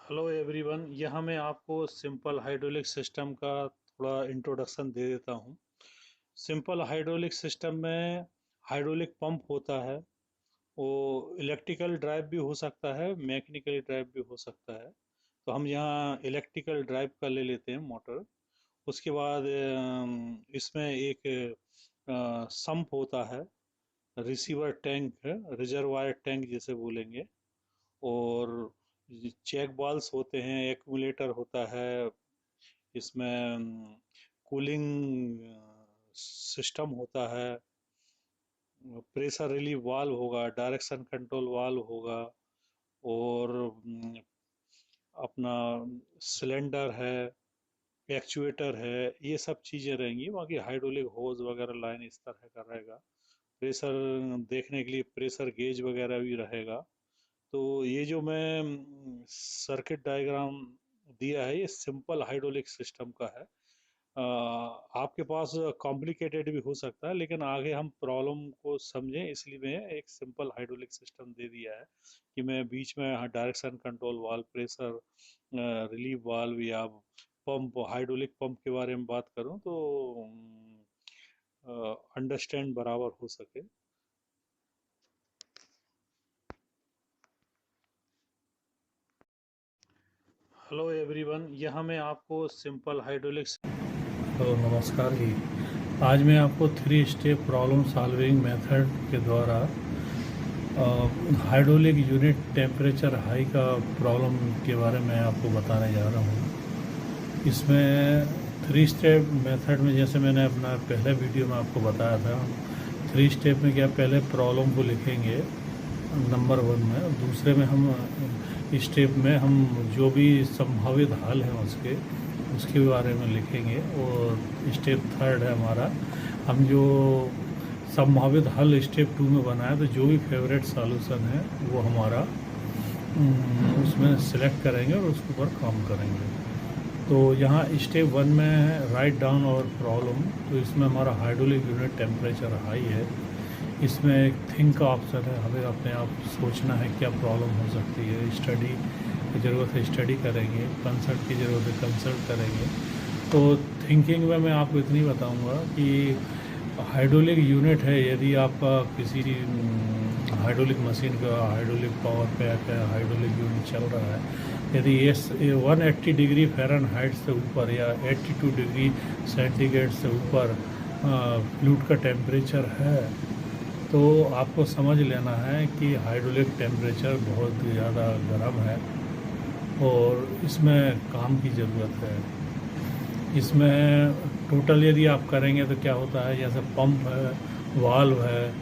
Hello everyone, यहाँ मैं आपको सिंपल हाइड्रोलिक सिस्टम का थोड़ा इंट्रोडक्शन दे देता हूँ। सिंपल हाइड्रोलिक सिस्टम में हाइड्रोलिक पंप होता है। वो इलेक्ट्रिकल ड्राइव भी हो सकता है, मैकेनिकल ड्राइव भी हो सकता है। तो हम यहाँ इलेक्ट्रिकल ड्राइव का ले लेते हैं मोटर। उसके बाद इसमें एक सम्प होता है, रिसीवर टैंक है, रिजर्वायर टैंक जैसे बोलेंगे। और चेक बाल्स होते हैं, एक्यूमुलेटर होता है। इसमें कूलिंग सिस्टम होता है, प्रेशर रिलीफ वाल्व होगा, डायरेक्शन कंट्रोल वाल्व होगा। और अपना सिलेंडर है, एक्चुएटर है, ये सब चीज़ें रहेंगी। बाकी हाइड्रोलिक होज वगैरह लाइन इस तरह का रहेगा। प्रेशर देखने के लिए प्रेशर गेज वगैरह भी रहेगा। तो ये जो मैं सर्किट डायग्राम दिया है, ये सिंपल हाइड्रोलिक सिस्टम का है। आपके पास कॉम्प्लिकेटेड भी हो सकता है, लेकिन आगे हम प्रॉब्लम को समझें इसलिए मैं एक सिंपल हाइड्रोलिक सिस्टम दे दिया है कि मैं बीच में direction control valve, pressure relief valve या पंप, हाइड्रोलिक पंप के बारे में बात करूं तो अंडरस्टैंड बराबर हो सके। हेलो एवरीवन, यहाँ मैं आपको सिंपल हाइड्रोलिक। तो नमस्कार जी। आज मैं आपको 3 स्टेप प्रॉब्लम सॉल्विंग मेथड के द्वारा हाइड्रोलिक यूनिट टेम्परेचर हाई का प्रॉब्लम के बारे में आपको बताने जा रहा हूँ। इसमें 3 स्टेप मेथड में, जैसे मैंने अपना पहले वीडियो में आपको बताया था, 3 स्टेप में क्या, पहले प्रॉब्लम को लिखेंगे नंबर 1 में, दूसरे में हम स्टेप में हम जो भी संभावित हल हैं उसके बारे में लिखेंगे, और स्टेप 3 है हमारा, हम जो संभावित हल स्टेप 2 में बनाए तो जो भी फेवरेट सॉल्यूशन है वो हमारा उसमें सेलेक्ट करेंगे और उसके ऊपर काम करेंगे। तो यहाँ स्टेप 1 में राइट डाउन और प्रॉब्लम, तो इसमें हमारा हाइड्रोलिक यूनिट टेम्परेचर हाई है। इसमें एक थिंक का ऑप्शन है, हमें अपने आप सोचना है क्या प्रॉब्लम हो सकती है। स्टडी की ज़रूरत है, स्टडी करेंगे। कंसल्ट की ज़रूरत है, कंसल्ट करेंगे। तो थिंकिंग में मैं आपको इतनी बताऊंगा कि हाइड्रोलिक यूनिट है, यदि आपका किसी हाइड्रोलिक मशीन का हाइड्रोलिक पावर पैक है, हाइड्रोलिक यूनिट चल रहा है, यदि ये 180 डिग्री फ़ारेनहाइट से ऊपर या 82 डिग्री सेंटीग्रेड से ऊपर फ्लूइड का टेम्परेचर है, तो आपको समझ लेना है कि हाइड्रोलिक टेम्परेचर बहुत ज़्यादा गर्म है और इसमें काम की ज़रूरत है। इसमें टोटल यदि आप करेंगे तो क्या होता है, जैसे पंप है, वाल्व है,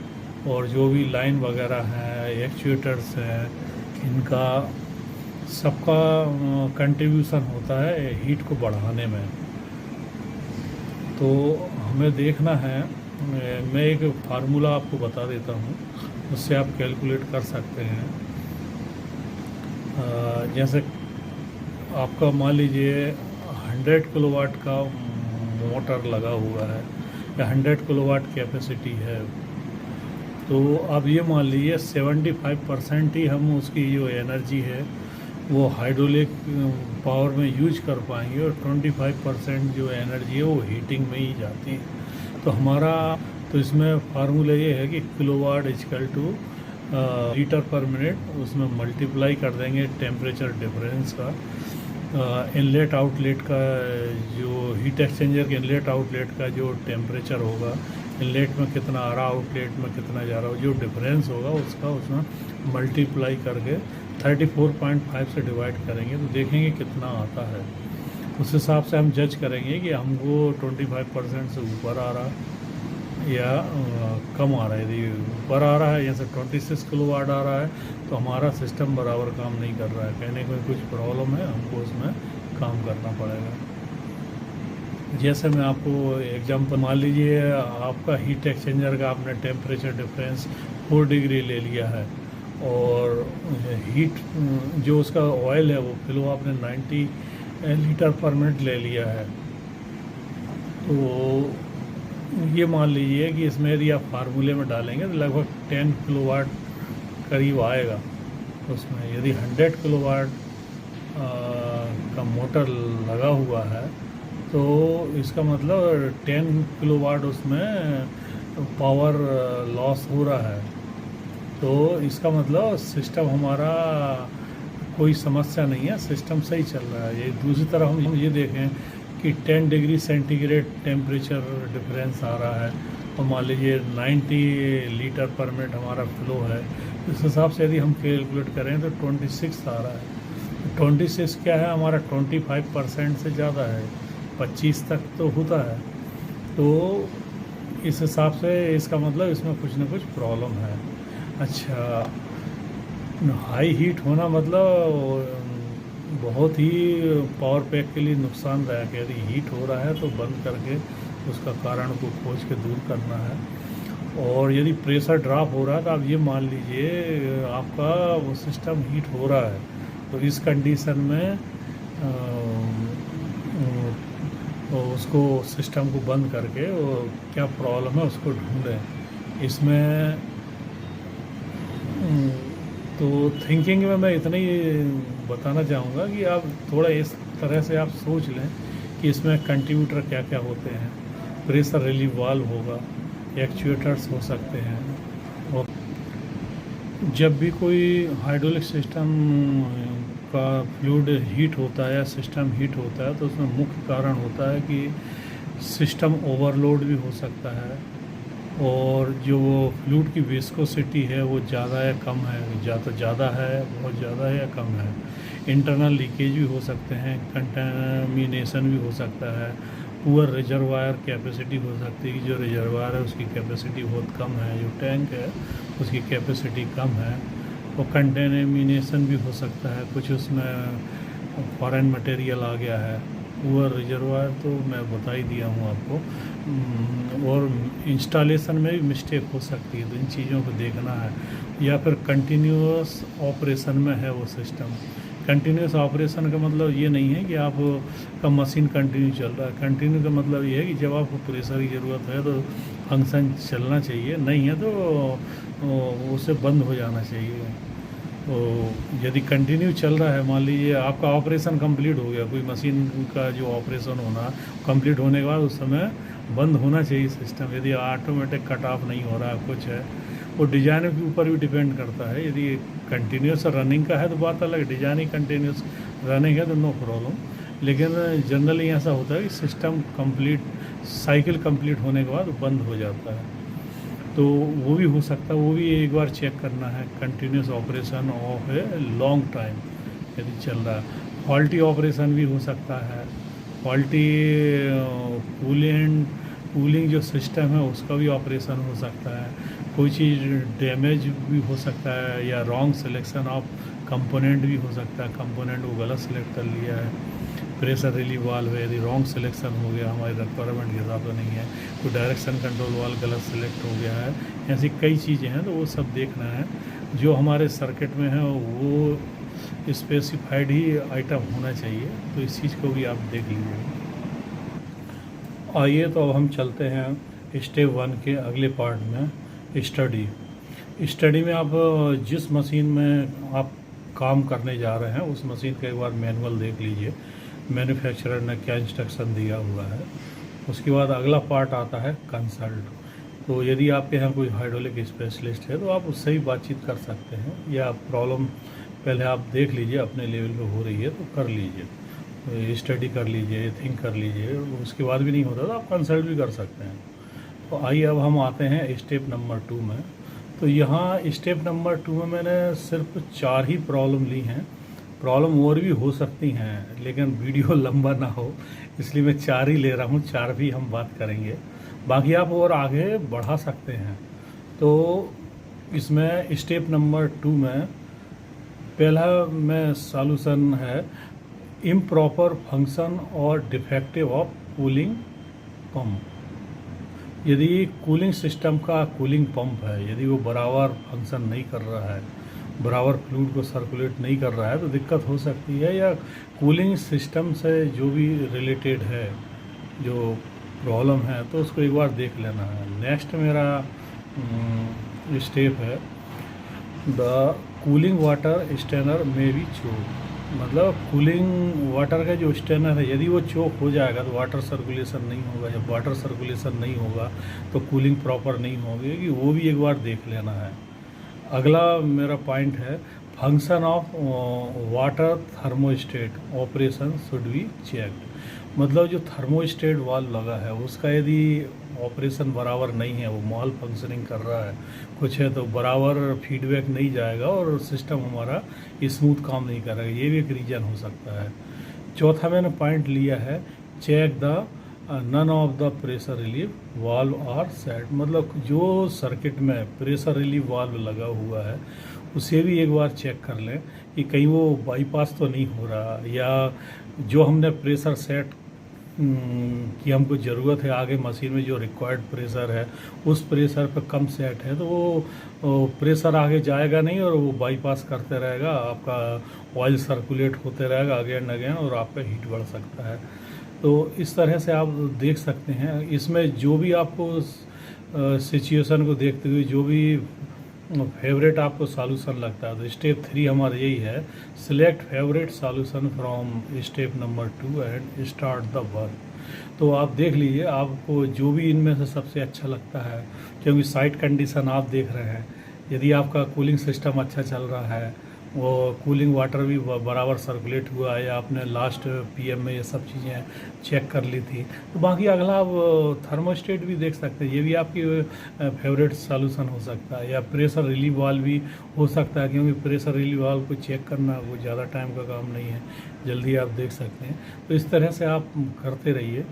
और जो भी लाइन वगैरह है, एक्चुएटर्स हैं, इनका सबका कंट्रीब्यूशन होता है हीट को बढ़ाने में। तो हमें देखना है, मैं एक फार्मूला आपको बता देता हूँ, उससे आप कैलकुलेट कर सकते हैं। जैसे आपका मान लीजिए 100 किलोवाट का मोटर लगा हुआ है या 100 किलोवाट कैपेसिटी है, तो अब ये मान लीजिए 75% ही हम उसकी जो एनर्जी है वो हाइड्रोलिक पावर में यूज कर पाएंगे, और 25% जो एनर्जी है वो हीटिंग में ही जाती है। तो इसमें फार्मूला ये है कि किलोवाट इक्वल टू लीटर पर मिनट, उसमें मल्टीप्लाई कर देंगे टेम्परेचर डिफरेंस का, इनलेट आउटलेट का, जो हीट एक्सचेंजर के इनलेट आउटलेट का जो टेम्परेचर होगा, इनलेट में कितना आ रहा, आउटलेट में कितना जा रहा हो, जो डिफरेंस होगा उसका उसमें मल्टीप्लाई करके 34.5 से डिवाइड करेंगे तो देखेंगे कितना आता है। उस हिसाब से हम जज करेंगे कि हमको 25% से ऊपर आ रहा या कम आ रहा है। यदि ऊपर आ रहा है, जैसे 26 किलोवाट आ रहा है, तो हमारा सिस्टम बराबर काम नहीं कर रहा है, कहने को कुछ प्रॉब्लम है, हमको उसमें काम करना पड़ेगा। जैसे मैं आपको एग्जांपल, मान लीजिए आपका हीट एक्सचेंजर का आपने टेम्परेचर डिफरेंस 4 डिग्री ले लिया है, और हीट जो उसका ऑयल है वो फ्लो आपने 90 लीटर पर मिनट ले लिया है। तो ये मान लीजिए कि इसमें यदि आप फार्मूले में डालेंगे तो लगभग 10 किलोवाट करीब आएगा। उसमें यदि 100 किलोवाट का मोटर लगा हुआ है, तो इसका मतलब 10 किलोवाट उसमें पावर लॉस हो रहा है। तो इसका मतलब सिस्टम हमारा कोई समस्या नहीं है, सिस्टम सही चल रहा है। ये दूसरी तरफ हम ये देखें कि 10 डिग्री सेंटीग्रेड टेम्परेचर डिफरेंस आ रहा है और मान लीजिए 90 लीटर पर मिनट हमारा फ्लो है। इस हिसाब से यदि हम कैलकुलेट करें तो 26 आ रहा है। 26 क्या है, हमारा 25% से ज़्यादा है, 25 तक तो होता है। तो इस हिसाब से इसका मतलब इसमें कुछ ना कुछ प्रॉब्लम है। अच्छा, हाई हीट होना मतलब बहुत ही पावर पैक के लिए नुकसानदायक है। यदि हीट हो रहा है तो बंद करके उसका कारण को खोज के दूर करना है। और यदि प्रेशर ड्रॉप हो रहा है तो आप ये मान लीजिए आपका वो सिस्टम हीट हो रहा है, तो इस कंडीशन में उसको सिस्टम को बंद करके वो क्या प्रॉब्लम है उसको ढूंढें। इसमें तो थिंकिंग में मैं इतना ही बताना चाहूँगा कि आप थोड़ा इस तरह से आप सोच लें कि इसमें कंट्रीब्यूटर क्या क्या होते हैं। प्रेशर रिलीव वाल्व होगा, एक्चुएटर्स हो सकते हैं। और जब भी कोई हाइड्रोलिक सिस्टम का फ्लूइड हीट होता है या सिस्टम हीट होता है तो उसमें मुख्य कारण होता है कि सिस्टम ओवरलोड भी हो सकता है, और जो फ्लूइड की विस्कोसिटी है वो ज़्यादा या कम है, ज़्यादा है, बहुत ज़्यादा है या कम है। इंटरनल लीकेज भी हो सकते हैं, कंटामिनेशन भी हो सकता है, पुअर रिजर्वायर कैपेसिटी हो सकती है कि जो रिजर्वायर है उसकी कैपेसिटी बहुत कम है, जो टैंक है उसकी कैपेसिटी कम है। और कंटेमिनेशन भी हो सकता है, कुछ उसमें फॉरेन मटेरियल आ गया है। पुअर रिजर्वायर तो मैं बता ही दिया हूँ आपको। और इंस्टॉलेशन में भी मिस्टेक हो सकती है, तो इन चीज़ों को देखना है। या फिर कंटिन्यूअस ऑपरेशन में है वो सिस्टम। कंटिन्यूअस ऑपरेशन का मतलब ये नहीं है कि आप का मशीन कंटिन्यू चल रहा है। कंटिन्यू का मतलब ये है कि जब आपको प्रेशर की ज़रूरत है तो फंक्शन चलना चाहिए, नहीं है तो उसे बंद हो जाना चाहिए। तो यदि कंटिन्यू चल रहा है, मान लीजिए आपका ऑपरेशन कंप्लीट हो गया, कोई मशीन का जो ऑपरेशन होना कंप्लीट होने के बाद उस समय बंद होना चाहिए सिस्टम। यदि ऑटोमेटिक कट ऑफ नहीं हो रहा कुछ है, वो डिजाइन के ऊपर भी डिपेंड करता है। यदि कंटिन्यूस रनिंग का है तो बात अलग, डिजाइन ही कंटिन्यूस रनिंग है तो नो प्रॉब्लम। लेकिन जनरली ऐसा होता है कि सिस्टम कंप्लीट साइकिल कंप्लीट होने के बाद बंद हो जाता है, तो वो भी हो सकता है। वो भी एक बार चेक करना है। Continuous operation of a long time यदि चल रहा है। फॉल्टी ऑपरेशन भी हो सकता है, फॉल्टी कूलिंग जो सिस्टम है उसका भी ऑपरेशन हो सकता है। कोई चीज़ डैमेज भी हो सकता है, या रॉन्ग सिलेक्शन ऑफ कंपोनेंट भी हो सकता है, कंपोनेंट वो गलत सिलेक्ट कर लिया है। प्रेशर रिलीव वाल्व है, यदि रॉन्ग सिलेक्शन हो गया, हमारे रिक्वायरमेंट के हिसाब से नहीं है, कोई डायरेक्शन कंट्रोल वाल्व गलत सिलेक्ट हो गया है, ऐसी कई चीज़ें हैं, तो वो सब देखना है। जो हमारे सर्किट में है वो स्पेसिफाइड ही आइटम होना चाहिए, तो इस चीज़ को भी आप देख लीजिए। आइए तो अब हम चलते हैं स्टेप 1 के अगले पार्ट में, स्टडी में आप जिस मशीन में आप काम करने जा रहे हैं उस मशीन का एक बार मैनुअल देख लीजिए, मैन्युफैक्चरर ने क्या इंस्ट्रक्शन दिया हुआ है। उसके बाद अगला पार्ट आता है कंसल्ट। तो यदि आपके यहाँ कोई हाइड्रोलिक स्पेशलिस्ट है तो आप उससे ही बातचीत कर सकते हैं, या प्रॉब्लम पहले आप देख लीजिए अपने लेवल पे हो रही है तो कर लीजिए, स्टडी कर लीजिए, थिंक कर लीजिए। उसके बाद भी नहीं होता तो आप कंसल्ट भी कर सकते हैं। तो आइए अब हम आते हैं स्टेप नंबर 2 में। तो यहाँ स्टेप नंबर 2 में मैंने सिर्फ 4 ही प्रॉब्लम ली हैं। प्रॉब्लम और भी हो सकती हैं लेकिन वीडियो लंबा ना हो इसलिए मैं 4 ही ले रहा हूँ, 4 भी हम बात करेंगे, बाकी आप और आगे बढ़ा सकते हैं। तो इसमें स्टेप नंबर 2 में पहला में सॉल्यूशन है इम्प्रॉपर फंक्शन और डिफेक्टिव ऑफ कूलिंग पंप। यदि कूलिंग सिस्टम का कूलिंग पंप है, यदि वो बराबर फंक्शन नहीं कर रहा है, बराबर फ्लूइड को सर्कुलेट नहीं कर रहा है तो दिक्कत हो सकती है। या कूलिंग सिस्टम से जो भी रिलेटेड है जो प्रॉब्लम है तो उसको एक बार देख लेना है। नेक्स्ट मेरा स्टेप है द कूलिंग वाटर स्टेनर में बी चोक। मतलब कूलिंग वाटर का जो स्टेनर है, यदि वो चोक हो जाएगा तो वाटर सर्कुलेशन नहीं होगा। जब वाटर सर्कुलेशन नहीं होगा तो कूलिंग प्रॉपर नहीं होगी, कि वो भी एक बार देख लेना है। अगला मेरा पॉइंट है, function of water thermostat operation should be checked. मतलब जो थर्मोस्टेट वाल्व लगा है उसका यदि ऑपरेशन बराबर नहीं है, वो मॉल फंक्शनिंग कर रहा है कुछ है, तो बराबर फीडबैक नहीं जाएगा और सिस्टम हमारा स्मूथ काम नहीं करेगा, ये भी एक रीज़न हो सकता है। चौथा मैंने पॉइंट लिया है, check the none of the pressure relief valve are set. मतलब जो सर्किट में प्रेशर रिलीफ वाल्व लगा हुआ है उसे भी एक बार चेक कर लें कि कहीं वो बाईपास तो नहीं हो रहा, या जो हमने प्रेशर सेट की हमको ज़रूरत है आगे मशीन में जो रिक्वायर्ड प्रेशर है उस प्रेशर पर कम सेट है, तो वो प्रेशर आगे जाएगा नहीं और वो बाईपास करते रहेगा, आपका ऑयल सर्कुलेट होते रहेगा अगेन अगेन और आपका हीट बढ़ सकता है। तो इस तरह से आप देख सकते हैं। इसमें जो भी आपको सिचुएशन को देखते हुए जो भी फेवरेट आपको सॉल्यूशन लगता है, तो स्टेप 3 हमारा यही है, select favourite solution from step number 2 and start the work. तो आप देख लीजिए आपको जो भी इनमें से सबसे अच्छा लगता है, क्योंकि साइट कंडीशन आप देख रहे हैं, यदि आपका कूलिंग सिस्टम अच्छा चल रहा है, वो कूलिंग वाटर भी बराबर सर्कुलेट हुआ है, या आपने लास्ट पीएम में ये सब चीज़ें चेक कर ली थी, तो बाकी अगला आप थर्मोस्टेट भी देख सकते हैं, ये भी आपकी फेवरेट सॉल्यूशन हो सकता है। या प्रेशर रिलीव वाल्व भी हो सकता है, क्योंकि प्रेशर रिलीव वाल्व को चेक करना वो ज़्यादा टाइम का काम नहीं है, जल्दी आप देख सकते हैं। तो इस तरह से आप करते रहिए,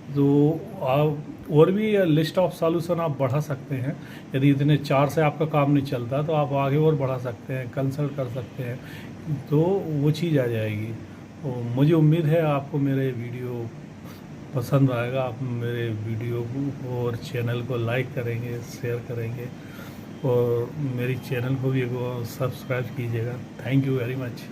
तो आप और भी लिस्ट ऑफ सॉल्यूशन आप बढ़ा सकते हैं। यदि इतने 4 से आपका काम नहीं चलता तो आप आगे और बढ़ा सकते हैं, कंसल्ट कर सकते हैं, तो वो चीज़ आ जाएगी। तो मुझे उम्मीद है आपको मेरे वीडियो पसंद आएगा, आप मेरे वीडियो को और चैनल को लाइक करेंगे, शेयर करेंगे, और मेरी चैनल को भी एक सब्सक्राइब कीजिएगा। Thank you very much.